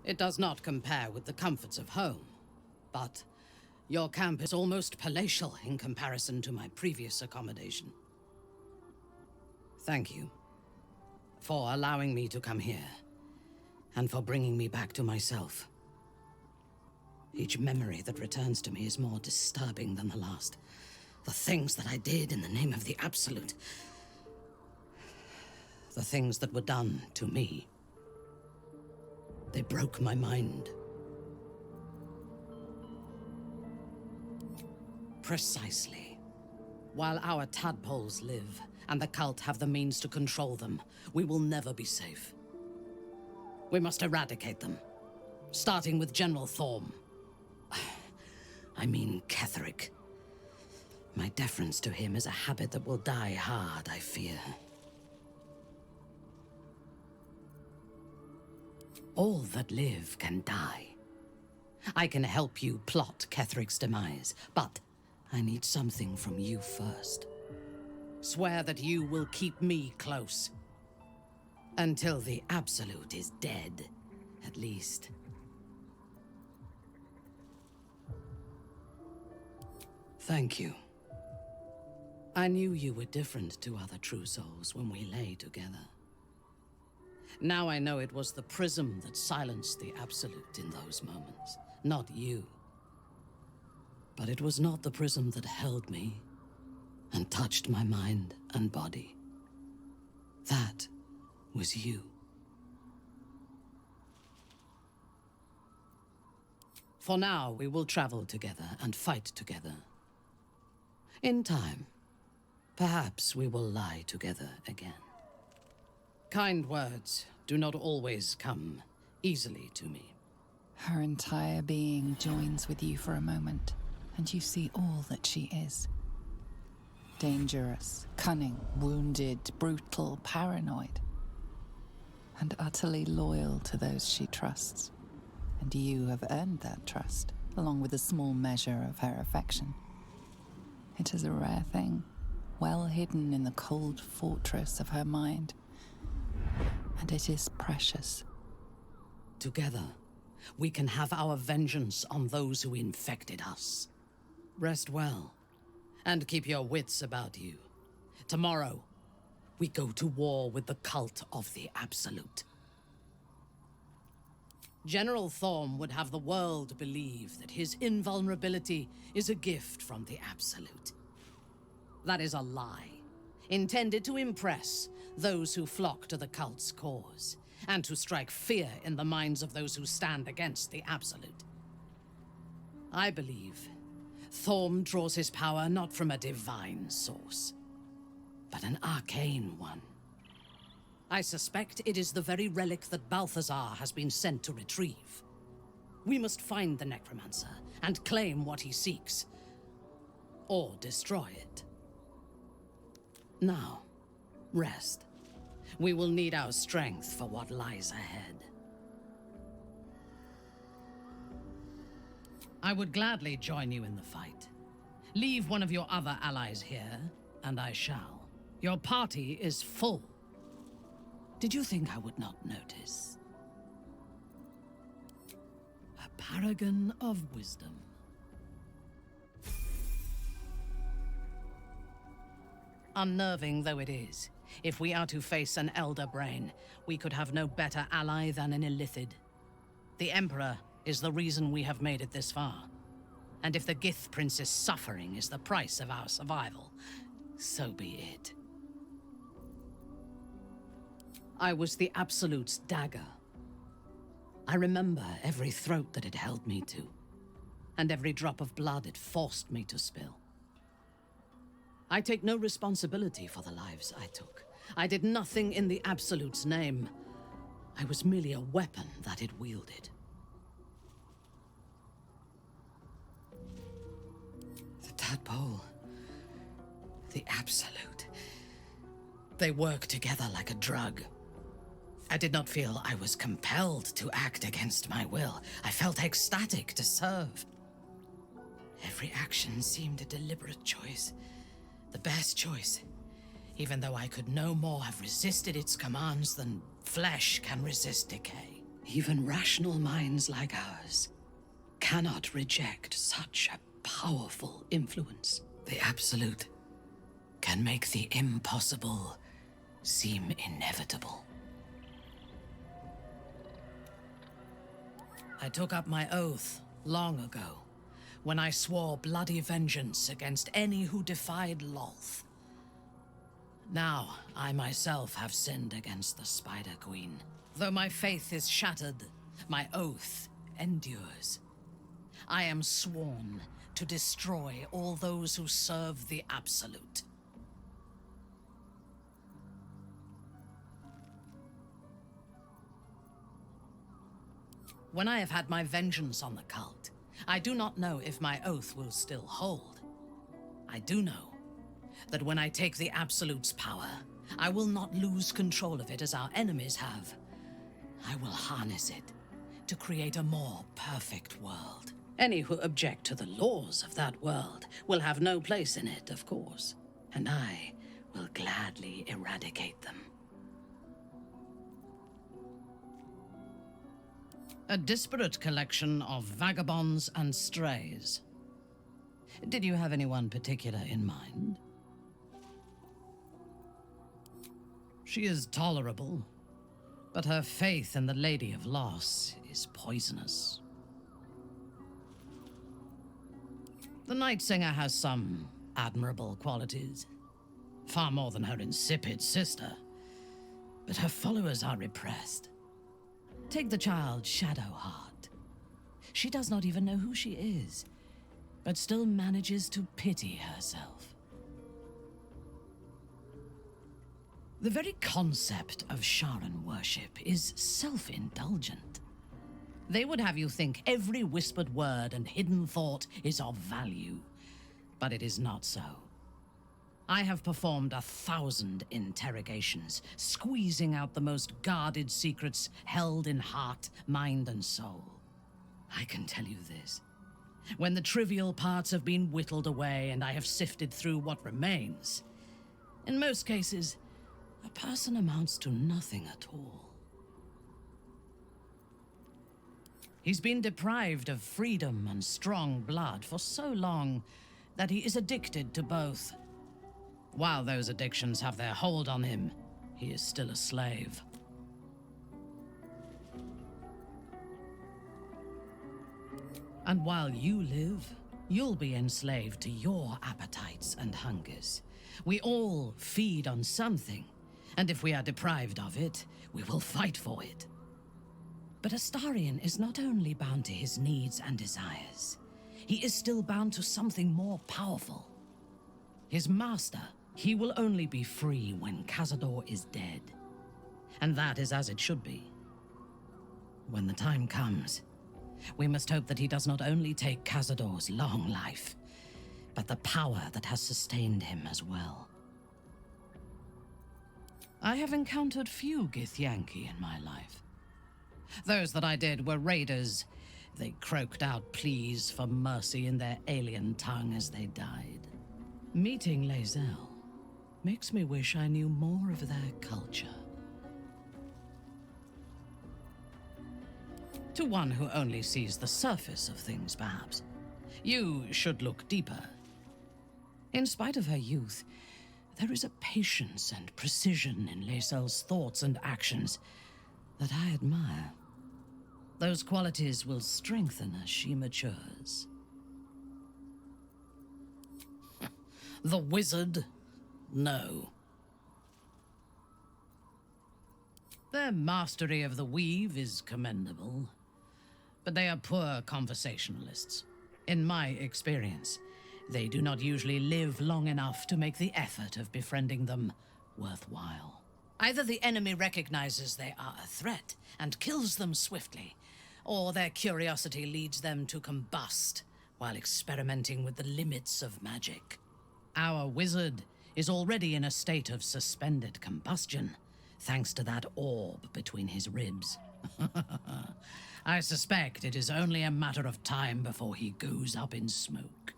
It does not compare with the comforts of home, but your camp is almost palatial in comparison to my previous accommodation. Thank you for allowing me to come here, and for bringing me back to myself. Each memory that returns to me is more disturbing than the last. The things that I did in the name of the Absolute. The things that were done to me. They broke my mind. Precisely. While our tadpoles live, and the cult have the means to control them, we will never be safe. We must eradicate them, starting with General Thorm. I mean Ketheric. My deference to him is a habit that will die hard, I fear. All that live can die. I can help you plot Ketheric's demise, but I need something from you first. Swear that you will keep me close. Until the Absolute is dead, at least. Thank you. I knew you were different to other true souls when we lay together. Now I know it was the prism that silenced the Absolute in those moments, not you. But it was not the prism that held me and touched my mind and body. That was you. For now, we will travel together and fight together. In time, perhaps we will lie together again. Kind words do not always come easily to me. Her entire being joins with you for a moment, and you see all that she is. Dangerous, cunning, wounded, brutal, paranoid, and utterly loyal to those she trusts. And you have earned that trust, along with a small measure of her affection. It is a rare thing, well hidden in the cold fortress of her mind. And it is precious. Together, we can have our vengeance on those who infected us. Rest well, and keep your wits about you. Tomorrow, we go to war with the cult of the Absolute. General Thorm would have the world believe that his invulnerability is a gift from the Absolute. That is a lie, intended to impress those who flock to the cult's cause, and to strike fear in the minds of those who stand against the Absolute. I believe Thorm draws his power not from a divine source, but an arcane one. I suspect it is the very relic that Balthazar has been sent to retrieve. We must find the necromancer and claim what he seeks, or destroy it. Now, rest. We will need our strength for what lies ahead. I would gladly join you in the fight. Leave one of your other allies here, and I shall. Your party is full. Did you think I would not notice? A paragon of wisdom. Unnerving though it is, if we are to face an Elder Brain, we could have no better ally than an Illithid. The Emperor is the reason we have made it this far. And if the Gith Prince's suffering is the price of our survival, so be it. I was the Absolute's dagger. I remember every throat that it held me to, and every drop of blood it forced me to spill. I take no responsibility for the lives I took. I did nothing in the Absolute's name. I was merely a weapon that it wielded. The tadpole, the Absolute, they work together like a drug. I did not feel I was compelled to act against my will. I felt ecstatic to serve. Every action seemed a deliberate choice. The best choice, even though I could no more have resisted its commands than flesh can resist decay. Even rational minds like ours cannot reject such a powerful influence. The Absolute can make the impossible seem inevitable. I took up my oath long ago, when I swore bloody vengeance against any who defied Lolth. Now, I myself have sinned against the Spider Queen. Though my faith is shattered, my oath endures. I am sworn to destroy all those who serve the Absolute. When I have had my vengeance on the cult, I do not know if my oath will still hold. I do know that when I take the Absolute's power, I will not lose control of it as our enemies have. I will harness it to create a more perfect world. Any who object to the laws of that world will have no place in it, of course, and I will gladly eradicate them. A disparate collection of vagabonds and strays. Did you have anyone particular in mind? She is tolerable, but her faith in the Lady of Loss is poisonous. The Night Singer has some admirable qualities, far more than her insipid sister, but her followers are repressed. Take the child Shadowheart. She does not even know who she is, but still manages to pity herself. The very concept of Sharan worship is self-indulgent. They would have you think every whispered word and hidden thought is of value, but it is not so. I have performed 1,000 interrogations, squeezing out the most guarded secrets held in heart, mind, and soul. I can tell you this. When the trivial parts have been whittled away and I have sifted through what remains, in most cases, a person amounts to nothing at all. He's been deprived of freedom and strong blood for so long that he is addicted to both. While those addictions have their hold on him, he is still a slave. And while you live, you'll be enslaved to your appetites and hungers. We all feed on something, and if we are deprived of it, we will fight for it. But Astarion is not only bound to his needs and desires, he is still bound to something more powerful. His master. He will only be free when Cazador is dead. And that is as it should be. When the time comes, we must hope that he does not only take Cazador's long life, but the power that has sustained him as well. I have encountered few Githyanki in my life. Those that I did were raiders. They croaked out pleas for mercy in their alien tongue as they died. Meeting Lae'zel makes me wish I knew more of their culture. To one who only sees the surface of things, perhaps, you should look deeper. In spite of her youth, there is a patience and precision in Lae'zel's thoughts and actions that I admire. Those qualities will strengthen as she matures. The wizard? No. Their mastery of the weave is commendable, but they are poor conversationalists. In my experience, they do not usually live long enough to make the effort of befriending them worthwhile. Either the enemy recognizes they are a threat and kills them swiftly, or their curiosity leads them to combust while experimenting with the limits of magic. Our wizard is already in a state of suspended combustion, thanks to that orb between his ribs. I suspect it is only a matter of time before he goes up in smoke.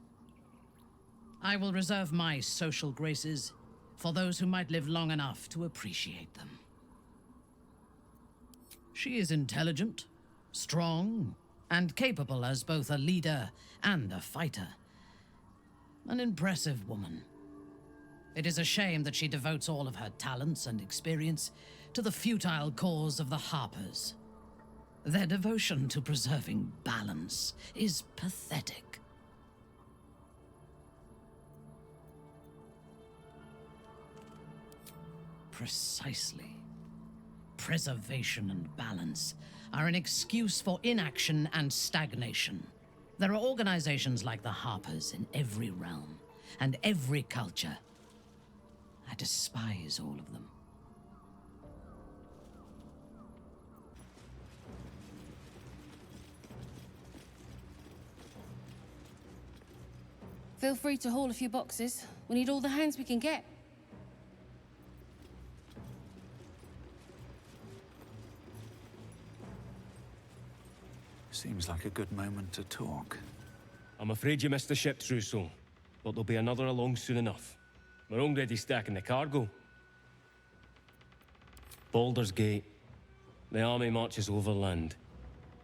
I will reserve my social graces for those who might live long enough to appreciate them. She is intelligent, strong, and capable as both a leader and a fighter. An impressive woman. It is a shame that she devotes all of her talents and experience to the futile cause of the Harpers. Their devotion to preserving balance is pathetic. Precisely. Preservation and balance are an excuse for inaction and stagnation. There are organizations like the Harpers in every realm and every culture. I despise all of them. Feel free to haul a few boxes. We need all the hands we can get. Seems like a good moment to talk. I'm afraid you missed the ship, Trousseau, but there'll be another along soon enough. We're already stacking the cargo. Baldur's Gate. The army marches overland,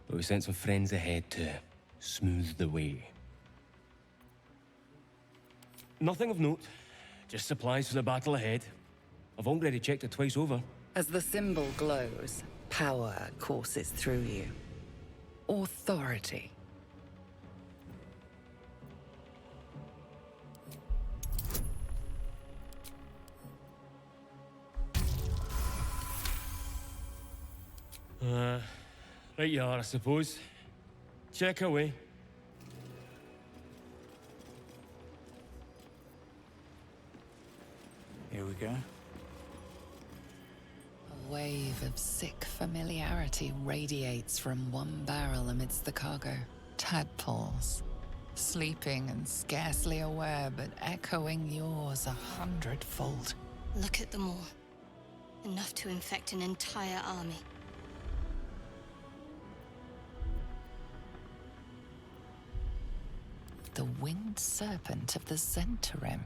but we sent some friends ahead to smooth the way. Nothing of note, just supplies for the battle ahead. I've already checked it twice over. As the symbol glows, power courses through you. Authority. Right you are, I suppose. Check away. Here we go. A wave of sick familiarity radiates from one barrel amidst the cargo. Tadpoles, sleeping and scarcely aware, but echoing yours 100-fold. Look at them all. Enough to infect an entire army. The winged serpent of the Zhentarim.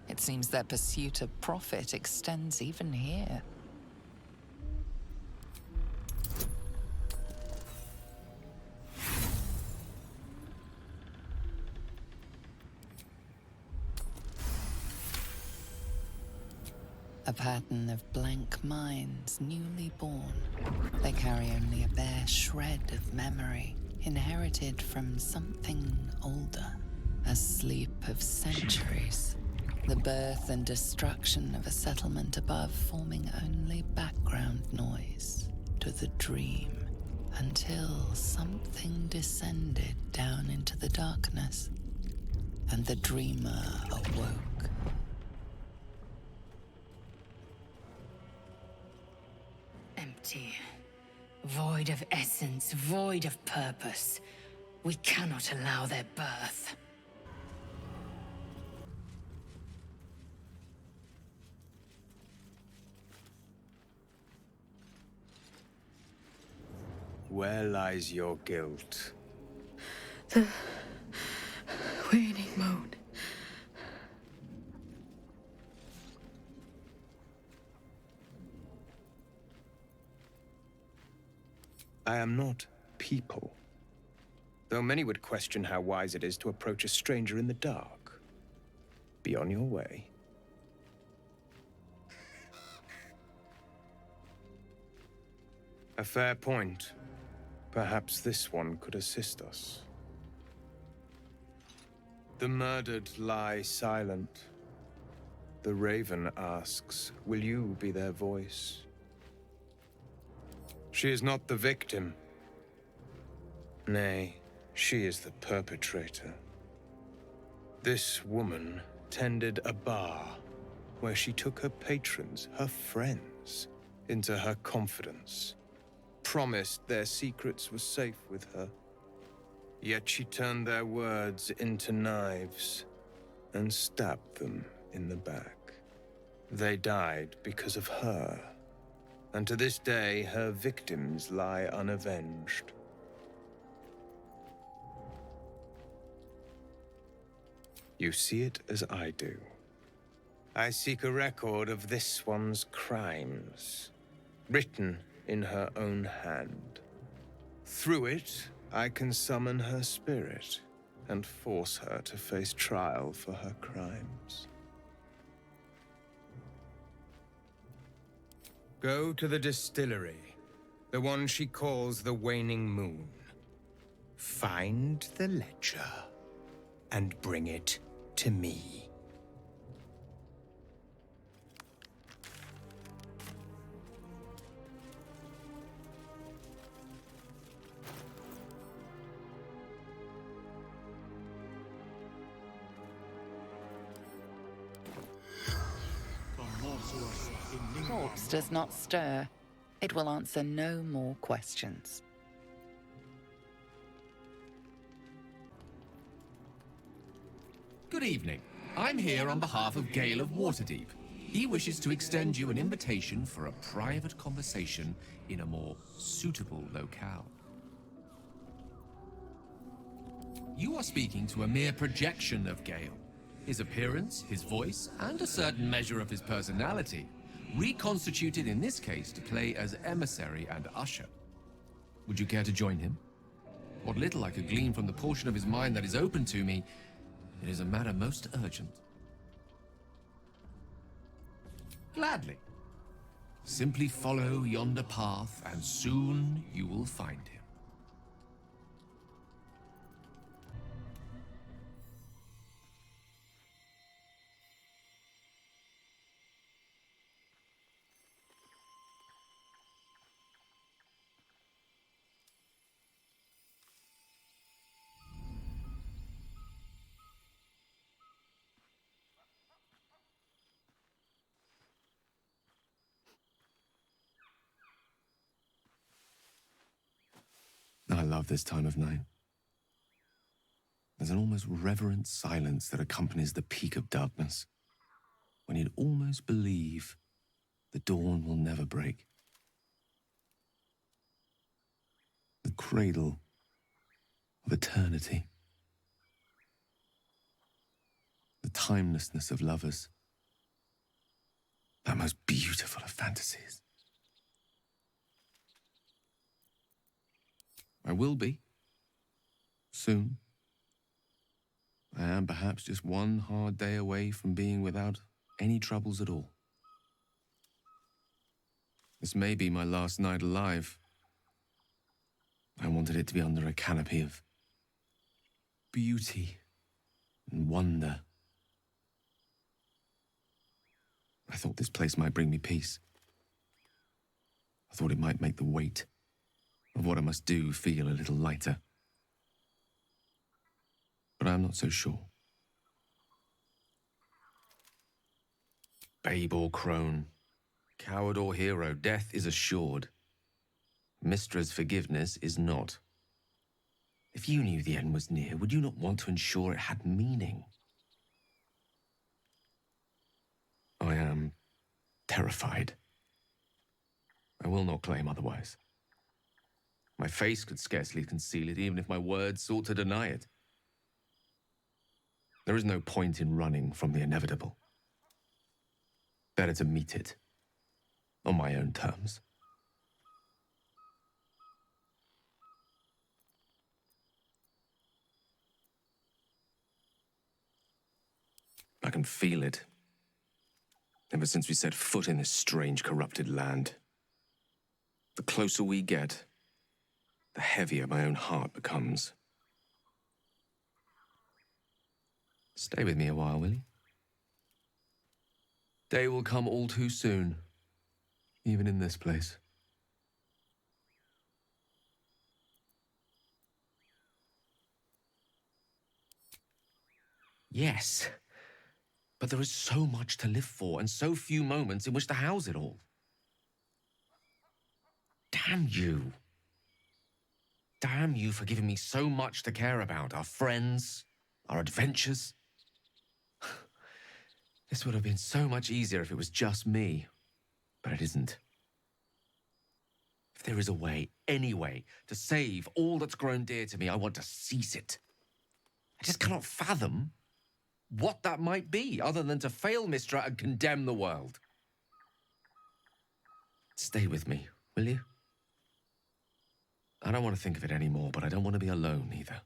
It seems their pursuit of profit extends even here. A pattern of blank minds newly born. They carry only a bare shred of memory, inherited from something older. A sleep of centuries. The birth and destruction of a settlement above forming only background noise to the dream, until something descended down into the darkness, and the dreamer awoke. Empty. Void of essence, void of purpose. We cannot allow their birth. Where lies your guilt? The waning moon. I am not people. Though many would question how wise it is to approach a stranger in the dark. Be on your way. A fair point. Perhaps this one could assist us. The murdered lie silent. The raven asks, will you be their voice? She is not the victim. Nay, she is the perpetrator. This woman tended a bar where she took her patrons, her friends, into her confidence. Promised their secrets were safe with her. Yet she turned their words into knives and stabbed them in the back. They died because of her, and to this day her victims lie unavenged. You see it as I do. I seek a record of this one's crimes, written in her own hand. Through it, I can summon her spirit and force her to face trial for her crimes. Go to the distillery, the one she calls the Waning Moon. Find the ledger and bring it to me. Corpse does not stir. It will answer no more questions. Good evening. I'm here on behalf of Gale of Waterdeep. He wishes to extend you an invitation for a private conversation in a more suitable locale. You are speaking to a mere projection of Gale. His appearance, his voice, and a certain measure of his personality, reconstituted in this case to play as emissary and usher. Would you care to join him? What little I could glean from the portion of his mind that is open to me, it is a matter most urgent. Gladly. Simply follow yonder path, and soon you will find him. I love this time of night. There's an almost reverent silence that accompanies the peak of darkness, when you'd almost believe the dawn will never break. The cradle of eternity. The timelessness of lovers. That most beautiful of fantasies. I will be. Soon. I am perhaps just one hard day away from being without any troubles at all. This may be my last night alive. I wanted it to be under a canopy of beauty and wonder. I thought this place might bring me peace. I thought it might make the weight of what I must do feel a little lighter. But I'm not so sure. Babe or crone, coward or hero, death is assured. Mystra's forgiveness is not. If you knew the end was near, would you not want to ensure it had meaning? I am terrified. I will not claim otherwise. My face could scarcely conceal it, even if my words sought to deny it. There is no point in running from the inevitable. Better to meet it on my own terms. I can feel it. Ever since we set foot in this strange, corrupted land. The closer we get, the heavier my own heart becomes. Stay with me a while, will you? Day will come all too soon, even in this place. Yes, but there is so much to live for and so few moments in which to house it all. Damn you. Damn you for giving me so much to care about. Our friends, our adventures. This would have been so much easier if it was just me. But it isn't. If there is a way, any way, to save all that's grown dear to me, I want to seize it. I just cannot fathom what that might be, other than to fail Mystra and condemn the world. Stay with me, will you? I don't want to think of it anymore, but I don't want to be alone either.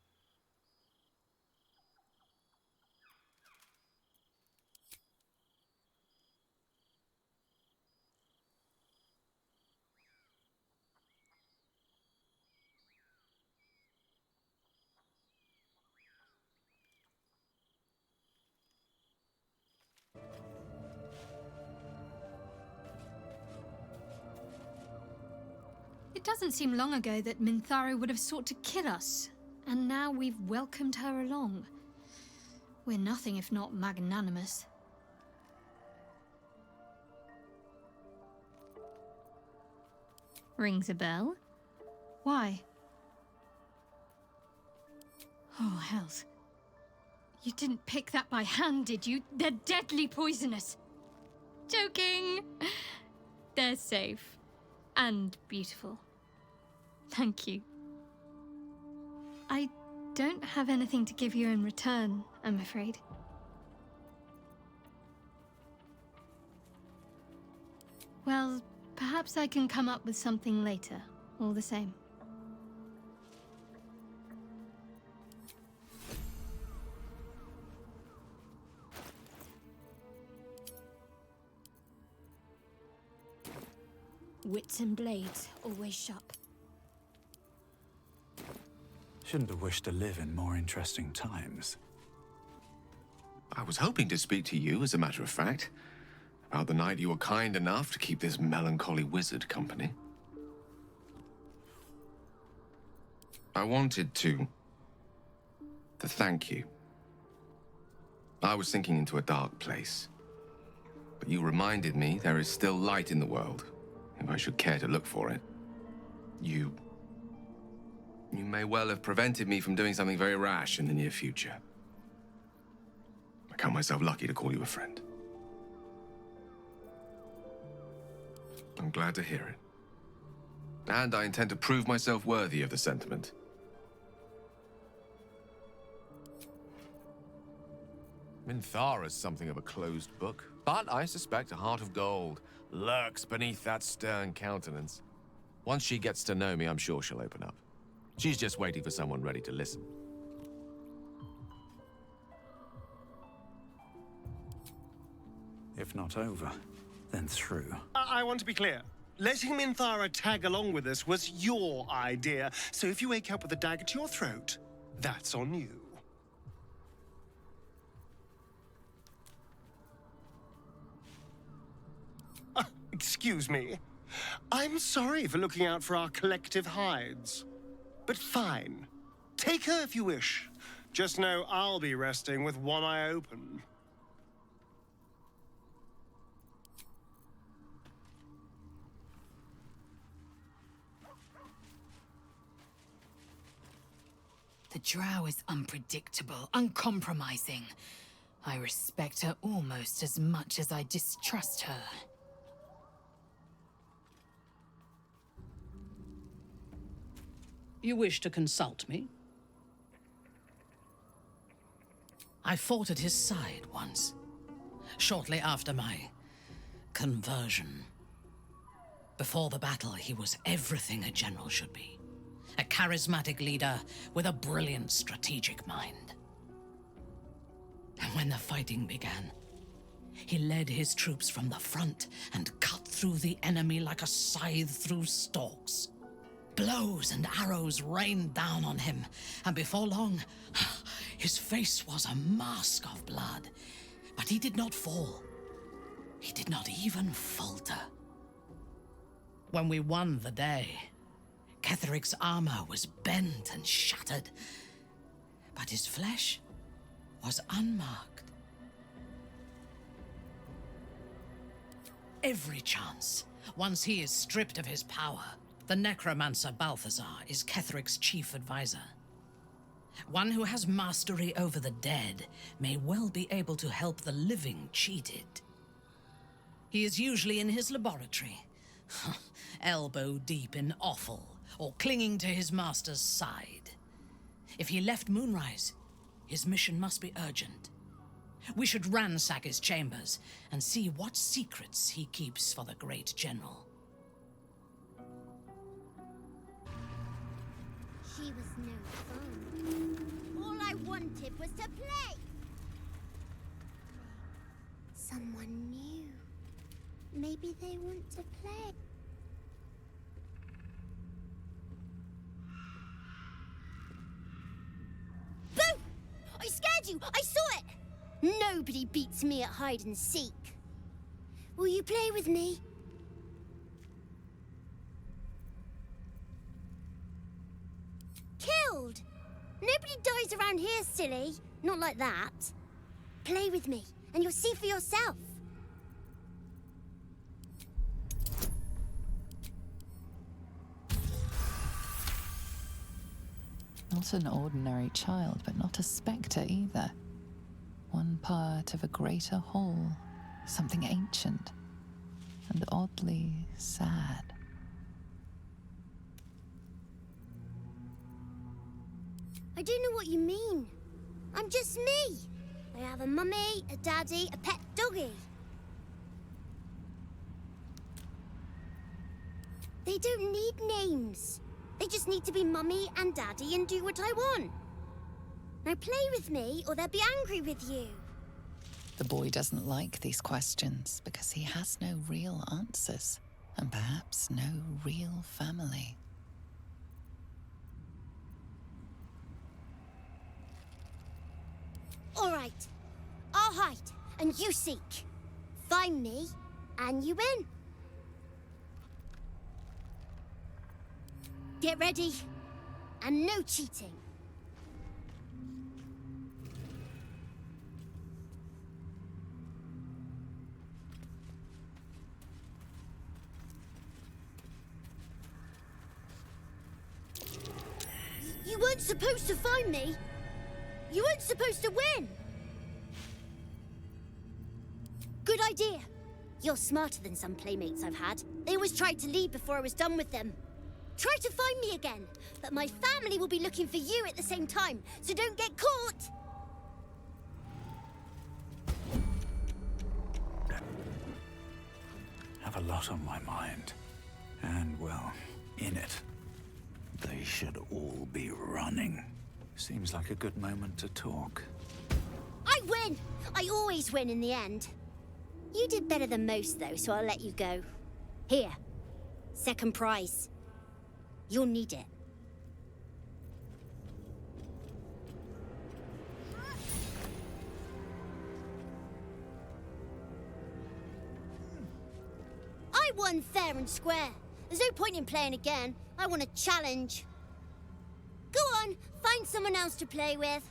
It doesn't seem long ago that Minthara would have sought to kill us, and now we've welcomed her along. We're nothing if not magnanimous. Rings a bell? Why? Oh, hells. You didn't pick that by hand, did you? They're deadly poisonous. Joking! They're safe. And beautiful. Thank you. I don't have anything to give you in return, I'm afraid. Well, perhaps I can come up with something later, all the same. Wits and blades, always sharp. Shouldn't have wished to live in more interesting times. I was hoping to speak to you, as a matter of fact, about the night you were kind enough to keep this melancholy wizard company. I wanted to thank you. I was sinking into a dark place, but you reminded me there is still light in the world, if I should care to look for it. You may well have prevented me from doing something very rash in the near future. I count myself lucky to call you a friend. I'm glad to hear it. And I intend to prove myself worthy of the sentiment. Minthara's something of a closed book, but I suspect a heart of gold lurks beneath that stern countenance. Once she gets to know me, I'm sure she'll open up. She's just waiting for someone ready to listen. If not over, then through. I want to be clear. Letting Minthara tag along with us was your idea, so if you wake up with a dagger to your throat, that's on you. Excuse me. I'm sorry for looking out for our collective hides. But fine. Take her if you wish. Just know I'll be resting with one eye open. The Drow is unpredictable, uncompromising. I respect her almost as much as I distrust her. You wish to consult me? I fought at his side once, shortly after my conversion. Before the battle, he was everything a general should be. A charismatic leader with a brilliant strategic mind. And when the fighting began, he led his troops from the front and cut through the enemy like a scythe through stalks. Blows and arrows rained down on him, and before long, his face was a mask of blood. But he did not fall. He did not even falter. When we won the day, Ketheric's armor was bent and shattered, but his flesh was unmarked. Every chance, once he is stripped of his power, the necromancer Balthazar is Ketheric's chief advisor. One who has mastery over the dead may well be able to help the living cheated. He is usually in his laboratory, elbow deep in offal, or clinging to his master's side. If he left Moonrise, his mission must be urgent. We should ransack his chambers and see what secrets he keeps for the great general. She was no fun. All I wanted was to play. Someone new. Maybe they want to play. Boo! I scared you! I saw it! Nobody beats me at hide and seek. Will you play with me? Killed! Nobody dies around here, silly. Not like that. Play with me, and you'll see for yourself. Not an ordinary child, but not a spectre either. One part of a greater whole, something ancient and oddly sad. I don't know what you mean. I'm just me. I have a mummy, a daddy, a pet doggy. They don't need names. They just need to be mummy and daddy and do what I want. Now play with me or they'll be angry with you. The boy doesn't like these questions because he has no real answers and perhaps no real family. All right. I'll hide and you seek. Find me and you win. Get ready. And no cheating. You weren't supposed to find me. You weren't supposed to win. Good idea. You're smarter than some playmates I've had. They always tried to leave before I was done with them. Try to find me again, but my family will be looking for you at the same time, so don't get caught! Have a lot on my mind. And, well, in it. They should all be running. Seems like a good moment to talk. I win! I always win in the end. You did better than most, though, so I'll let you go. Here. Second prize. You'll need it. I won fair and square. There's no point in playing again. I want a challenge. Go on, find someone else to play with.